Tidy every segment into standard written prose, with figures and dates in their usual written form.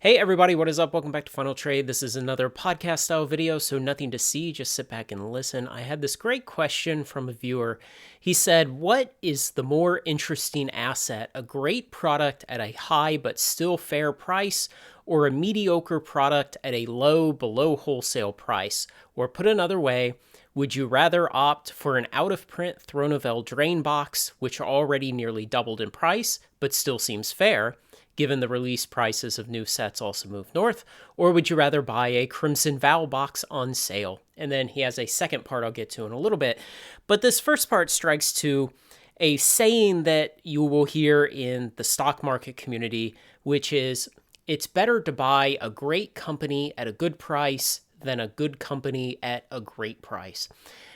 Hey everybody, what is up? Welcome back to Final Trade. This is another podcast style video, so nothing to see, just sit back and listen. I had this great question from a viewer. He said, what is the more interesting asset, a great product at a high but still fair price, or a mediocre product at a low below wholesale price? Or put another way, would you rather opt for an out-of-print Throne of Eldraine box, which already nearly doubled in price, but still seems fair, given the release prices of new sets also move north, or would you rather buy a Crimson Vow box on sale? And then he has a second part I'll get to in a little bit. But this first part strikes to a saying that you will hear in the stock market community, which is it's better to buy a great company at a good price than a good company at a great price.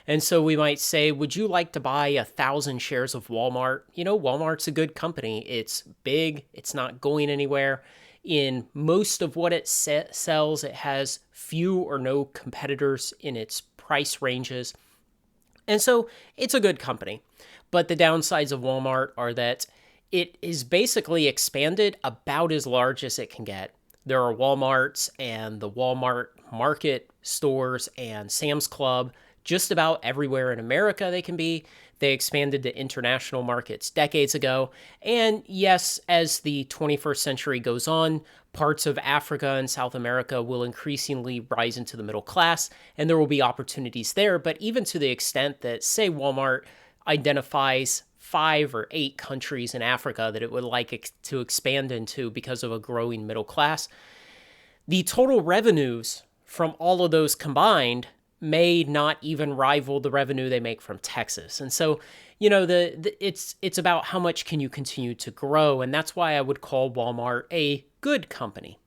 And so we might say, would you like to buy 1,000 shares of Walmart? You know, Walmart's a good company. It's big. It's not going anywhere. In most of what it sells, it has few or no competitors in its price ranges. And so it's a good company. But the downsides of Walmart are that it is basically expanded about as large as it can get. There are Walmarts and the Walmart Market stores and Sam's Club just about everywhere in America they can be. They expanded to international markets decades ago. And yes, as the 21st century goes on, parts of Africa and South America will increasingly rise into the middle class, and there will be opportunities there. But even to the extent that, say, Walmart identifies 5 or 8 countries in Africa that it would like to expand into because of a growing middle class, the total revenues from all of those combined may not even rival the revenue they make from Texas. And so, you know, it's about how much can you continue to grow, and that's why I would call Walmart a good company.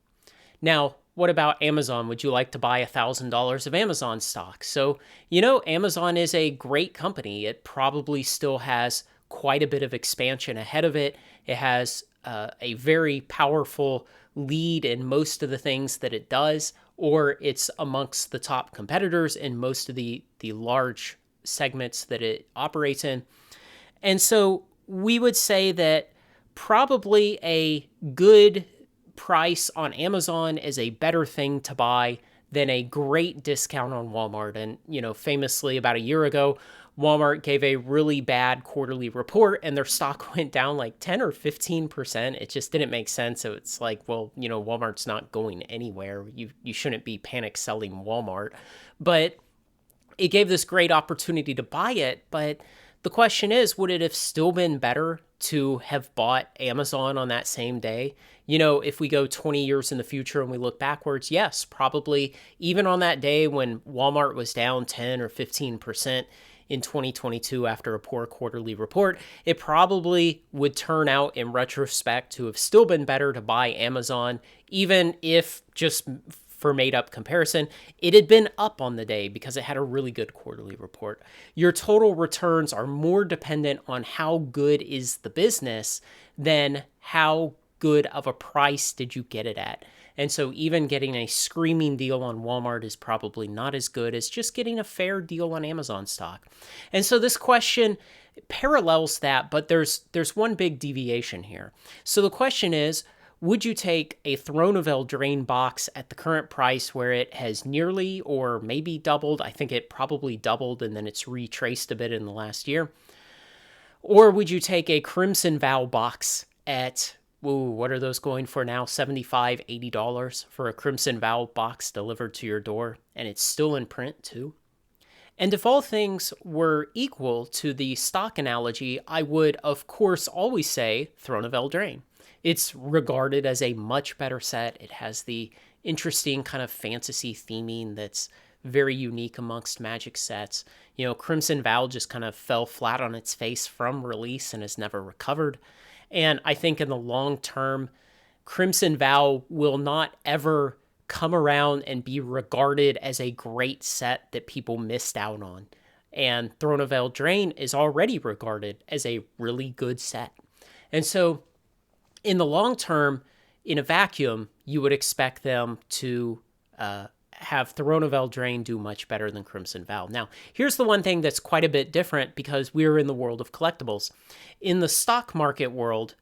Now, what about Amazon? Would you like to buy $1,000 of Amazon stock? So, you know, Amazon is a great company. It probably still has quite a bit of expansion ahead of it. It has a very powerful lead in most of the things that it does, or it's amongst the top competitors in most of the large segments that it operates in. And so we would say that probably a good price on Amazon is a better thing to buy than a great discount on Walmart. And, you know, famously about a year ago, Walmart gave a really bad quarterly report and their stock went down like 10 or 15%. It just didn't make sense. So it's like, well, you know, Walmart's not going anywhere. You shouldn't be panic selling Walmart. But it gave this great opportunity to buy it. But the question is, would it have still been better to have bought Amazon on that same day? You know, if we go 20 years in the future and we look backwards, yes, probably even on that day when Walmart was down 10 or 15%, in 2022 after a poor quarterly report, it probably would turn out in retrospect to have still been better to buy Amazon, even if just for made up comparison, it had been up on the day because it had a really good quarterly report. Your total returns are more dependent on how good is the business than how good of a price did you get it at. And so even getting a screaming deal on Walmart is probably not as good as just getting a fair deal on Amazon stock. And so this question parallels that, but there's one big deviation here. So the question is, would you take a Throne of Eldraine box at the current price where it has nearly or maybe doubled? I think it probably doubled and then it's retraced a bit in the last year. Or would you take a Crimson Vow box at what are those going for now? $75, $80 for a Crimson Vow box delivered to your door, and it's still in print too. And if all things were equal to the stock analogy, I would, of course, always say Throne of Eldraine. It's regarded as a much better set. It has the interesting kind of fantasy theming that's very unique amongst Magic sets. You know, Crimson Vow just kind of fell flat on its face from release and has never recovered. And I think in the long term, Crimson Vow will not ever come around and be regarded as a great set that people missed out on. And Throne of Eldraine is already regarded as a really good set. And so in the long term, in a vacuum, you would expect them to have Throne of Eldraine do much better than Crimson Vow. Now, here's the one thing that's quite a bit different because we're in the world of collectibles. In the stock market world,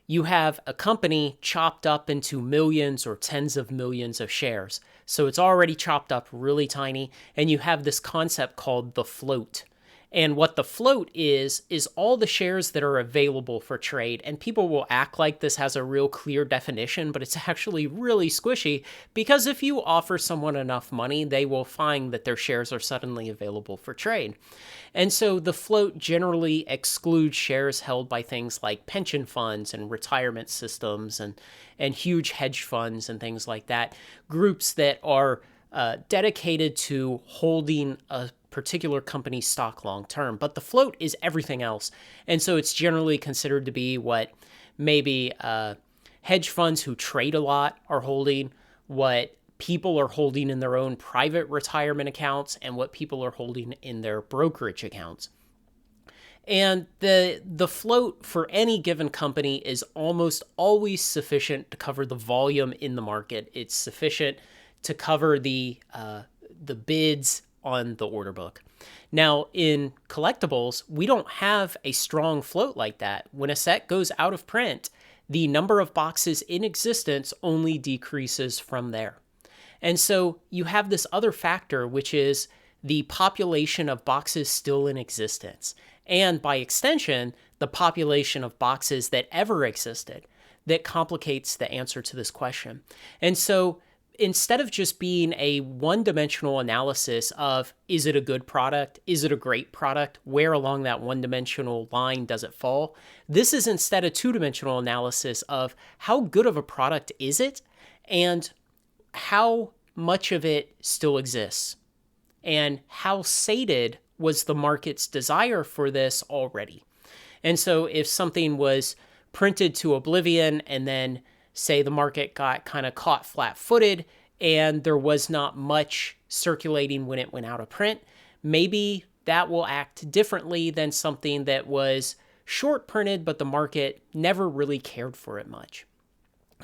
you have a company chopped up into millions or tens of millions of shares. So it's already chopped up really tiny, and you have this concept called the float. And what the float is all the shares that are available for trade. And people will act like this has a real clear definition, but it's actually really squishy because if you offer someone enough money, they will find that their shares are suddenly available for trade. And so the float generally excludes shares held by things like pension funds and retirement systems and huge hedge funds and things like that, groups that are dedicated to holding a particular company's stock long term. But the float is everything else. And so it's generally considered to be what maybe hedge funds who trade a lot are holding, what people are holding in their own private retirement accounts, and what people are holding in their brokerage accounts. And the float for any given company is almost always sufficient to cover the volume in the market. It's sufficient to cover the bids on the order book. Now, in collectibles, we don't have a strong float like that. When a set goes out of print, the number of boxes in existence only decreases from there. And so you have this other factor, which is the population of boxes still in existence. And by extension, the population of boxes that ever existed that complicates the answer to this question. And so instead of just being a one-dimensional analysis of, is it a good product? Is it a great product? Where along that one-dimensional line does it fall? This is instead a two-dimensional analysis of how good of a product is it and how much of it still exists and how sated was the market's desire for this already. And so if something was printed to oblivion and then say the market got kind of caught flat-footed and there was not much circulating when it went out of print, maybe that will act differently than something that was short printed, but the market never really cared for it much.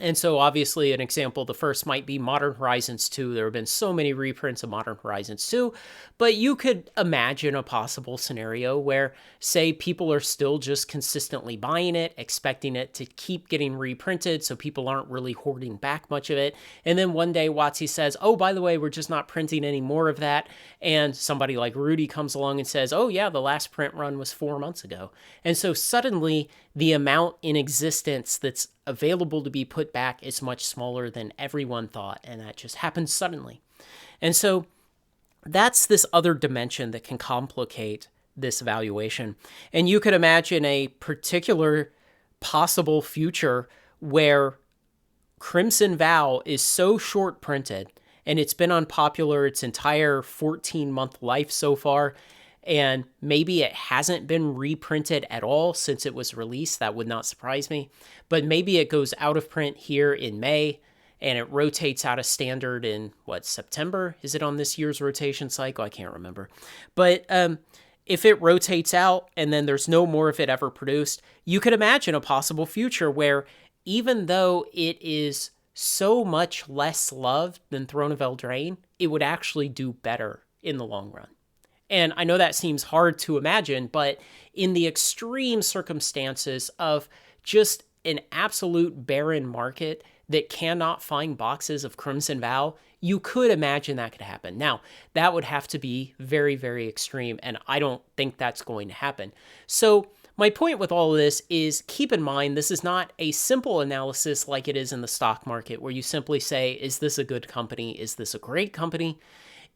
And so obviously an example, the first might be Modern Horizons 2. There have been so many reprints of Modern Horizons 2, but you could imagine a possible scenario where, say, people are still just consistently buying it, expecting it to keep getting reprinted, so people aren't really hoarding back much of it. And then one day WotC says, oh, by the way, we're just not printing any more of that. And somebody like Rudy comes along and says, oh yeah, the last print run was 4 months ago. And so suddenly the amount in existence that's available to be put back is much smaller than everyone thought, and that just happens suddenly. And so that's this other dimension that can complicate this valuation. And you could imagine a particular possible future where Crimson Vow is so short printed, and it's been unpopular its entire 14-month life so far, and maybe it hasn't been reprinted at all since it was released. That would not surprise me. But maybe it goes out of print here in May, and it rotates out of standard in, September? Is it on this year's rotation cycle? I can't remember. But if it rotates out and then there's no more of it ever produced, you could imagine a possible future where even though it is so much less loved than Throne of Eldraine, it would actually do better in the long run. And I know that seems hard to imagine, but in the extreme circumstances of just an absolute barren market that cannot find boxes of Crimson Vow, you could imagine that could happen. Now, that would have to be very, very extreme, and I don't think that's going to happen. So my point with all of this is keep in mind this is not a simple analysis like it is in the stock market where you simply say, is this a good company? Is this a great company?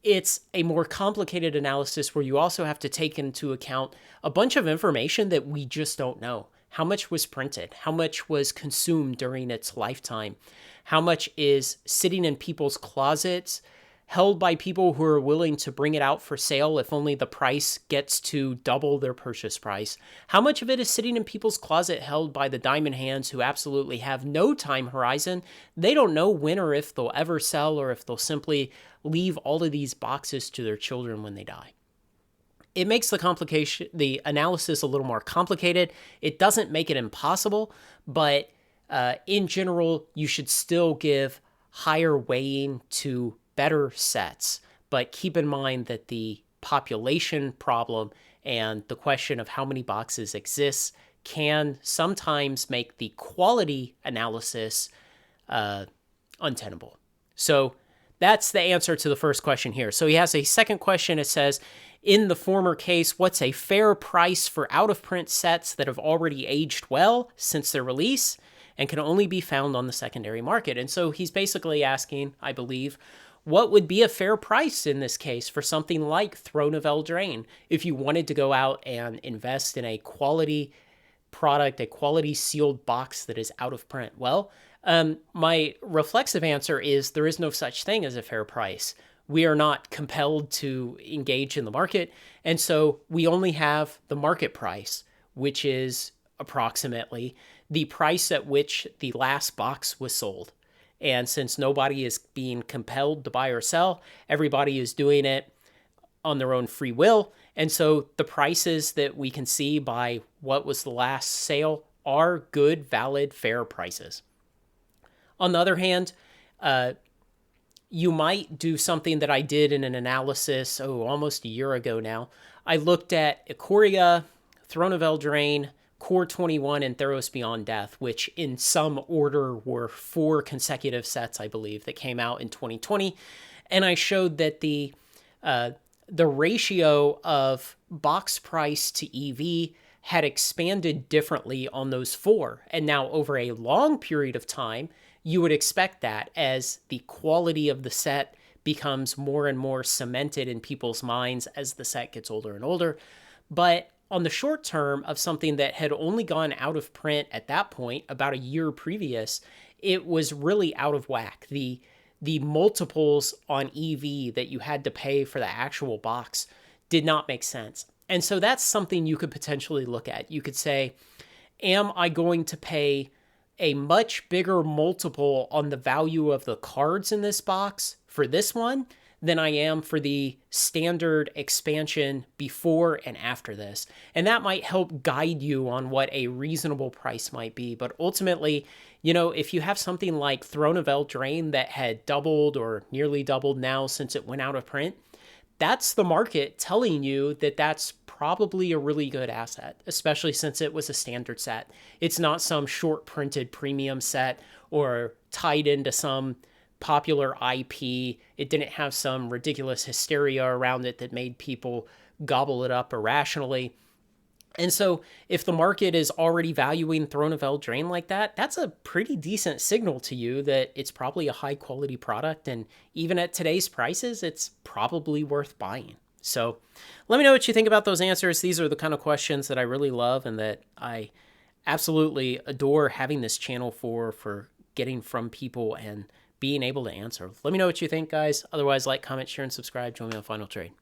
It's a more complicated analysis where you also have to take into account a bunch of information that we just don't know. How much was printed? How much was consumed during its lifetime? How much is sitting in people's closets, held by people who are willing to bring it out for sale if only the price gets to double their purchase price? How much of it is sitting in people's closet held by the diamond hands who absolutely have no time horizon? They don't know when or if they'll ever sell or if they'll simply leave all of these boxes to their children when they die. It makes the analysis a little more complicated. It doesn't make it impossible, but in general, you should still give higher weighing to better sets, but keep in mind that the population problem and the question of how many boxes exists can sometimes make the quality analysis untenable. So that's the answer to the first question here. So he has a second question. It says, in the former case, what's a fair price for out-of-print sets that have already aged well since their release and can only be found on the secondary market? And so he's basically asking, I believe, what would be a fair price in this case for something like Throne of Eldraine if you wanted to go out and invest in a quality product, a quality sealed box that is out of print? Well, my reflexive answer is there is no such thing as a fair price. We are not compelled to engage in the market, and so we only have the market price, which is approximately the price at which the last box was sold. And since nobody is being compelled to buy or sell, everybody is doing it on their own free will. And so the prices that we can see by what was the last sale are good, valid, fair prices. On the other hand, you might do something that I did in an analysis, almost a year ago now. I looked at Ikoria, Throne of Eldraine, Core 21, and Theros Beyond Death, which in some order were 4 consecutive sets, I believe, that came out in 2020. And I showed that the ratio of box price to EV had expanded differently on those 4. And now over a long period of time, you would expect that as the quality of the set becomes more and more cemented in people's minds as the set gets older and older. But on the short term of something that had only gone out of print at that point, about a year previous, it was really out of whack. The multiples on EV that you had to pay for the actual box did not make sense. And so that's something you could potentially look at. You could say, am I going to pay a much bigger multiple on the value of the cards in this box for this one than I am for the standard expansion before and after this? And that might help guide you on what a reasonable price might be. But ultimately, if you have something like Throne of Eldraine that had doubled or nearly doubled now since it went out of print, that's the market telling you that that's probably a really good asset, especially since it was a standard set. It's not some short printed premium set or tied into some popular IP. It didn't have some ridiculous hysteria around it that made people gobble it up irrationally. And so if the market is already valuing Throne of Eldraine like that, that's a pretty decent signal to you that it's probably a high quality product. And even at today's prices, it's probably worth buying. So let me know what you think about those answers. These are the kind of questions that I really love and that I absolutely adore having this channel for getting from people and being able to answer. Let me know what you think, guys. Otherwise, like, comment, share, and subscribe. Join me on Final Trade.